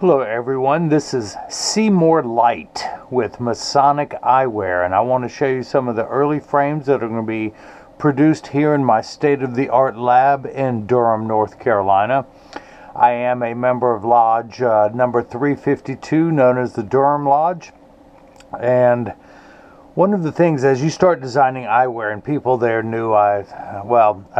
Hello everyone, this is See More Light with Masonic Eyewear, and I want to show you some of the early frames that are going to be produced here in my state-of-the-art lab in Durham, North Carolina. I am a member of Lodge number 352, known as the Durham Lodge, and one of the things as you start designing eyewear, and people there knew I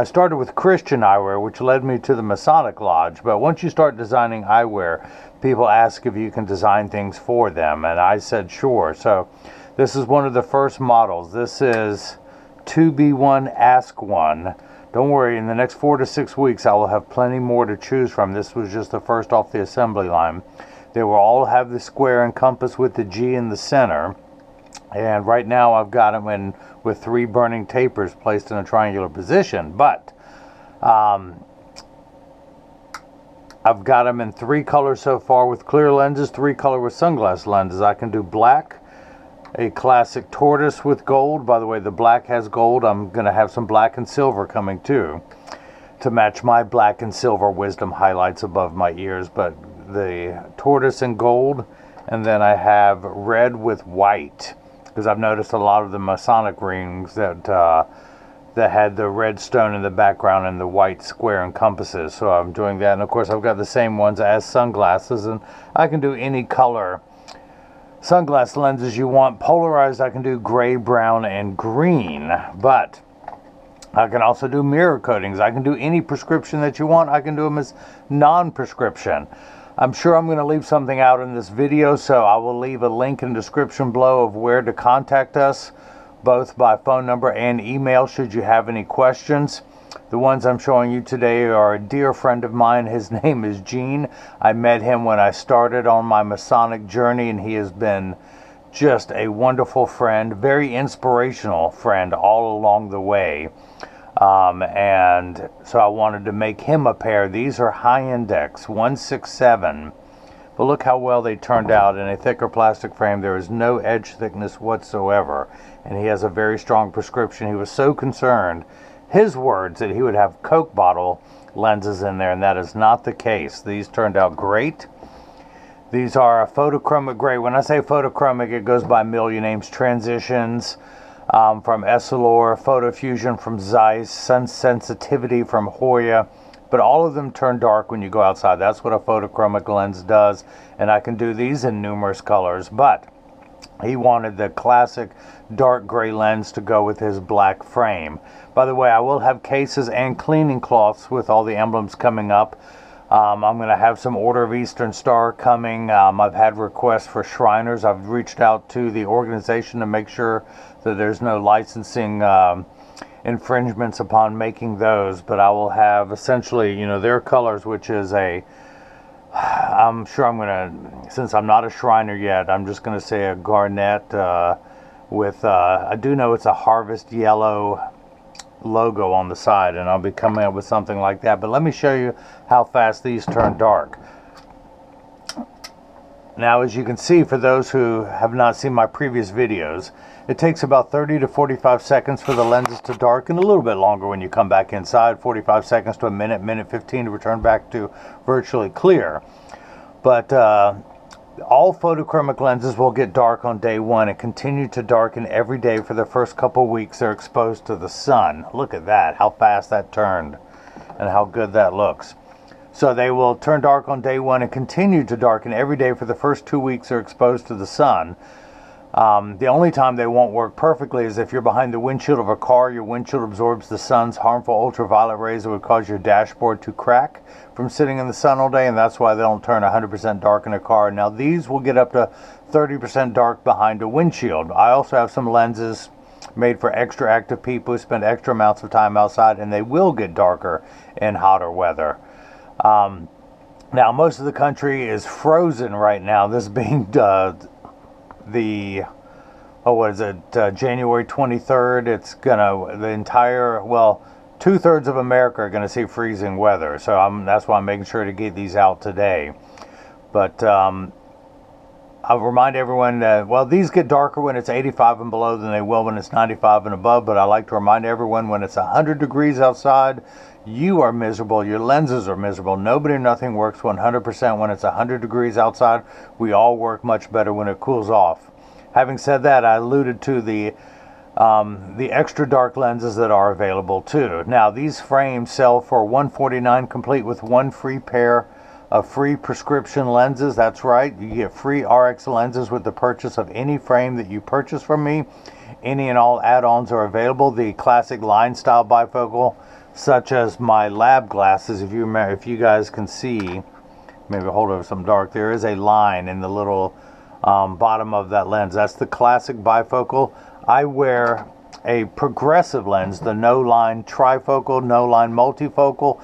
started with Christian eyewear, which led me to the Masonic Lodge, but once you start designing eyewear, people ask if you can design things for them, and I said sure. So this is one of the first models. This is 2B1 Ask One. Don't worry, in the next 4 to 6 weeks I will have plenty more to choose from. This was just the first off the assembly line. They will all have the square and compass with the G in the center. And right now I've got them in with 3 burning tapers placed in a triangular position, but I've got them in 3 colors so far with clear lenses, 3 color with sunglass lenses. I can do black, a classic tortoise with gold. By the way, the black has gold. I'm going to have some black and silver coming too to match my black and silver wisdom highlights above my ears, but the tortoise and gold, and then I have red with white, because I've noticed a lot of the Masonic rings that had the red stone in the background and the white square and compasses. So I'm doing that, and of course I've got the same ones as sunglasses, and I can do any color sunglass lenses you want. Polarized, I can do gray, brown, and green, but I can also do mirror coatings. I can do any prescription that you want. I can do them as non-prescription. I'm sure I'm going to leave something out in this video, so I will leave a link in the description below of where to contact us, both by phone number and email, should you have any questions. The ones I'm showing you today are a dear friend of mine. His name is Gene. I met him when I started on my Masonic journey, and he has been just a wonderful friend, very inspirational friend all along the way. And so I wanted to make him a pair. These are high index 167, but look how well they turned out in a thicker plastic frame. There is no edge thickness whatsoever, and he has a very strong prescription. He was so concerned, his words, that he would have Coke bottle lenses in there, and that is not the case. These turned out great. These are a photochromic gray. When I say photochromic, it goes by a million names. Transitions from Essilor, Photo Fusion from Zeiss, Sun Sensitivity from Hoya, but all of them turn dark when you go outside. That's what a photochromic lens does, and I can do these in numerous colors, but he wanted the classic dark gray lens to go with his black frame. By the way, I will have cases and cleaning cloths with all the emblems coming up. I'm going to have some Order of Eastern Star coming. I've had requests for Shriners. I've reached out to the organization to make sure that there's no licensing infringements upon making those, but I will have essentially, their colors, which is I'm sure I'm going to, since I'm not a Shriner yet, I'm just going to say a garnet with, I do know it's a harvest yellow logo on the side, and I'll be coming up with something like that. But let me show you how fast these turn dark. Now, as you can see, for those who have not seen my previous videos, it takes about 30 to 45 seconds for the lenses to darken, a little bit longer when you come back inside, 45 seconds to a minute, minute 15 to return back to virtually clear. But all photochromic lenses will get dark on day 1 and continue to darken every day for the first couple weeks they're exposed to the sun. Look at that, how fast that turned and how good that looks. So they will turn dark on day 1 and continue to darken every day for the first 2 weeks they're exposed to the sun. The only time they won't work perfectly is if you're behind the windshield of a car. Your windshield absorbs the sun's harmful ultraviolet rays that would cause your dashboard to crack from sitting in the sun all day, and that's why they don't turn 100% dark in a car. Now these will get up to 30% dark behind a windshield. I also have some lenses made for extra active people who spend extra amounts of time outside, and they will get darker in hotter weather. Now most of the country is frozen right now, this being January 23rd. It's gonna, the entire, well, 2/3 of America are gonna see freezing weather. So that's why I'm making sure to get these out today. But I'll remind everyone that, well, these get darker when it's 85 and below than they will when it's 95 and above, but I like to remind everyone when it's 100 degrees outside, you are miserable, your lenses are miserable. Nobody or nothing works 100% when it's 100 degrees outside. We all work much better when it cools off. Having said that, I alluded to the extra dark lenses that are available too. Now, these frames sell for $149 complete with one free pair of free prescription lenses. That's right, you get free RX lenses with the purchase of any frame that you purchase from me. Any and all add-ons are available. The classic line style bifocal, such as my lab glasses, if you guys can see, maybe hold over some dark, there is a line in the little bottom of that lens. That's the classic bifocal. I wear a progressive lens, the no line trifocal, no line multifocal,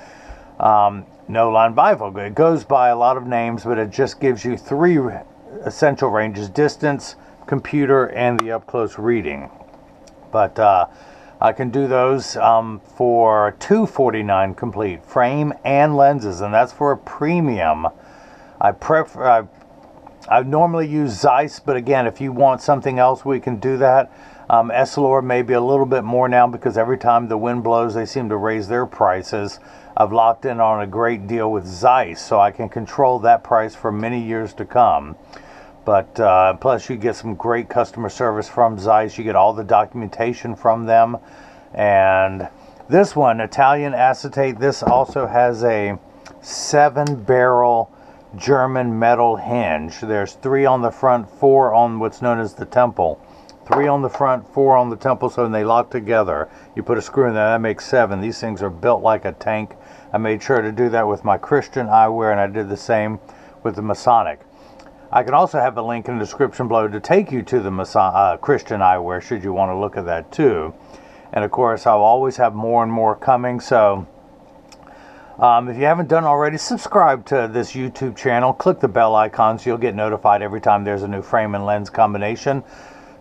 no line bifocal. It goes by a lot of names, but it just gives you three essential ranges: distance, computer, and the up close reading. But I can do those for $249 complete, frame and lenses, and that's for a premium. I normally use Zeiss, but again, if you want something else, we can do that. Essilor maybe a little bit more now, because every time the wind blows, they seem to raise their prices. I've locked in on a great deal with Zeiss, so I can control that price for many years to come. But plus, you get some great customer service from Zeiss. You get all the documentation from them. And this one, Italian acetate, this also has a 7-barrel German metal hinge. There's 3 on the front, 4 on what's known as the temple. 3 on the front, 4 on the temple, so when they lock together, you put a screw in there, that makes 7. These things are built like a tank. I made sure to do that with my Christian eyewear, and I did the same with the Masonic. I can also have a link in the description below to take you to the Christian eyewear, should you want to look at that too. And of course, I'll always have more and more coming, so if you haven't done already, subscribe to this YouTube channel. Click the bell icon so you'll get notified every time there's a new frame and lens combination.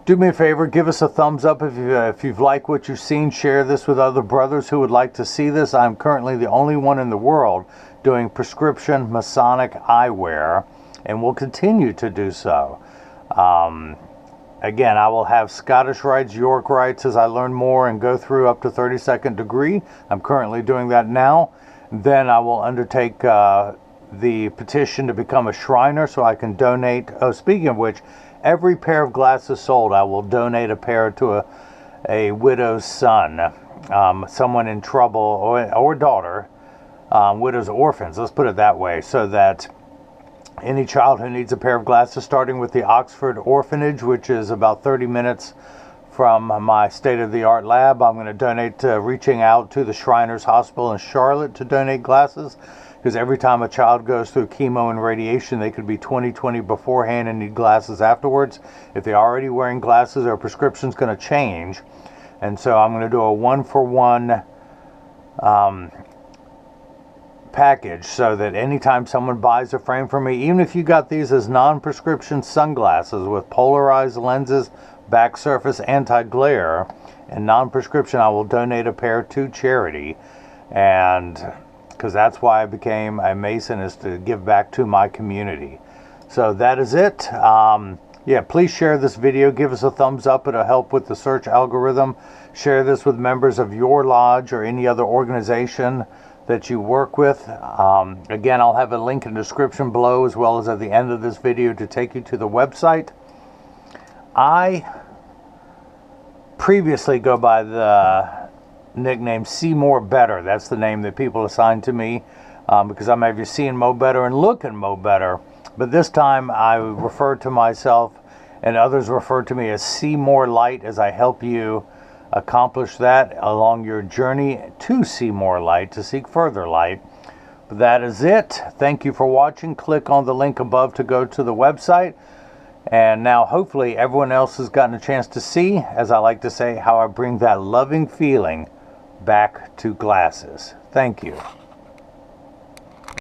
Do me a favor, give us a thumbs up if you've liked what you've seen. Share this with other brothers who would like to see this. I'm currently the only one in the world doing prescription Masonic eyewear, and will continue to do so. Again, I will have Scottish rites, York rites as I learn more and go through up to 32nd degree. I'm currently doing that now. Then I will undertake the petition to become a Shriner so I can donate. Oh, speaking of which, every pair of glasses sold, I will donate a pair to a widow's son, someone in trouble, or daughter, widows, orphans, let's put it that way, so that any child who needs a pair of glasses, starting with the Oxford Orphanage, which is about 30 minutes from my state-of-the-art lab, I'm going to donate reaching out to the Shriners Hospital in Charlotte to donate glasses, because every time a child goes through chemo and radiation, they could be 20/20 beforehand and need glasses afterwards. If they're already wearing glasses, their prescription's going to change. And so I'm going to do a 1-for-1 package, so that anytime someone buys a frame from me, even if you got these as non-prescription sunglasses with polarized lenses, back surface, anti-glare, and non-prescription, I will donate a pair to charity. And because that's why I became a Mason, is to give back to my community. So that is it. Yeah, please share this video. Give us a thumbs up. It'll help with the search algorithm. Share this with members of your lodge or any other organization that you work with. Again, I'll have a link in the description below, as well as at the end of this video, to take you to the website. I previously go by the nickname See More Better. That's the name that people assign to me, because I'm either seeing mo better and looking mo better. But this time I refer to myself, and others refer to me as See More Light, as I help you accomplish that along your journey to see more light, to seek further light. But that is it. Thank you for watching. Click on the link above to go to the website. And now hopefully everyone else has gotten a chance to see, as I like to say, how I bring that loving feeling back to glasses. Thank you.